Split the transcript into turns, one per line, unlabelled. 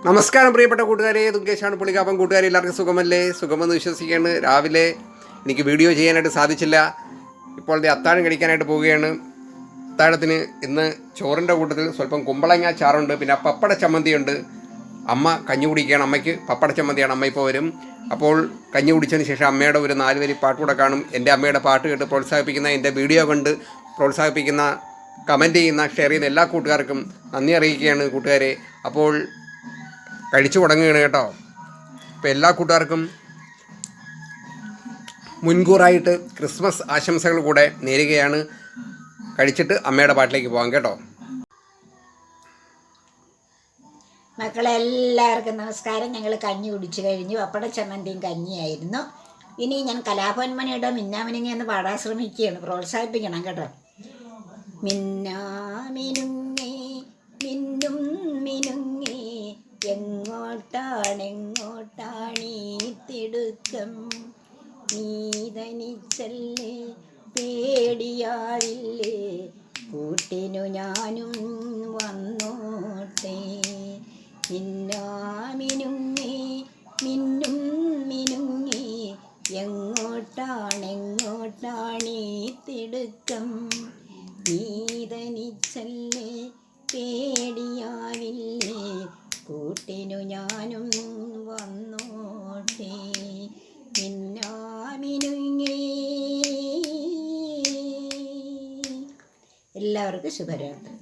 നമസ്കാരം പ്രിയപ്പെട്ട കൂട്ടുകാരെ, ദുർഗേഷാണ് പുള്ളിക്കാപ്പം. കൂട്ടുകാരെ എല്ലാവർക്കും സുഖമല്ലേ? സുഖമെന്ന് വിശ്വസിക്കുകയാണ്. രാവിലെ എനിക്ക് വീഡിയോ ചെയ്യാനായിട്ട് സാധിച്ചില്ല. ഇപ്പോൾ അത്താഴം കഴിക്കാനായിട്ട് പോവുകയാണ്. അത്താഴത്തിന് ഇന്ന് ചോറിൻ്റെ കൂട്ടത്തിൽ സ്വല്പം കുമ്പളങ്ങ ചാറുണ്ട്, പിന്നെ പപ്പട ചമ്മന്തിയുണ്ട്. അമ്മ കഞ്ഞി കുടിക്കുകയാണ്. അമ്മയ്ക്ക് പപ്പട ചമ്മന്തിയാണ്. അമ്മ ഇപ്പോൾ വരും. അപ്പോൾ കഞ്ഞി കുടിച്ചതിന് ശേഷം അമ്മയുടെ ഒരു 4 വരി പാട്ട് കൂടെ കാണും. എൻ്റെ അമ്മയുടെ പാട്ട് കേട്ട് പ്രോത്സാഹിപ്പിക്കുന്ന, എൻ്റെ വീഡിയോ കണ്ട് പ്രോത്സാഹിപ്പിക്കുന്ന, കമൻറ്റ് ചെയ്യുന്ന, ഷെയർ ചെയ്യുന്ന എല്ലാ കൂട്ടുകാർക്കും നന്ദി അറിയിക്കുകയാണ് കൂട്ടുകാരെ. അപ്പോൾ കഴിച്ചു തുടങ്ങുകയാണ് കേട്ടോ. ഇപ്പോൾ എല്ലാ കൂട്ടുകാർക്കും മുൻകൂറായിട്ട് ക്രിസ്മസ് ആശംസകൾ കൂടെ നേരുകയാണ്. കഴിച്ചിട്ട് അമ്മയുടെ പാട്ടിലേക്ക് പോകാം കേട്ടോ.
മക്കളെ എല്ലാവർക്കും നമസ്കാരം. ഞങ്ങൾ കഞ്ഞി കുടിച്ചു കഴിഞ്ഞു. പപ്പട ചമ്മന്തിയും കഞ്ഞിയായിരുന്നു. ഇനി ഞാൻ കലാഭവൻമണിയുടെ മിന്നാമിനുങ്ങി എന്ന് പാടാൻ ശ്രമിക്കുകയാണ്. പ്രോത്സാഹിപ്പിക്കണം കേട്ടോ. മിന്നാമിനുങ്ങി മിന്നും മിനുങ്ങി എങ്ങോട്ടാണെങ്ങോട്ടാണീ തിടുക്കം, നീതനിച്ചല്ലേ പേടിയാവില്ലേ, കൂട്ടിനു ഞാനും വന്നോട്ടെ. മിന്നാമിനുങ്ങി മിന്നും മിനുങ്ങി എങ്ങോട്ടാണെങ്ങോട്ടാണീ തിടുക്കം, നീതനിച്ചല്ലേ പേടിയാവില്ലേ, കൂട്ടിനു ഞാനും വന്നോട്ടെ. മിന്നാമിനുങ്ങി. എല്ലാവർക്കും ശുഭരാത്രി.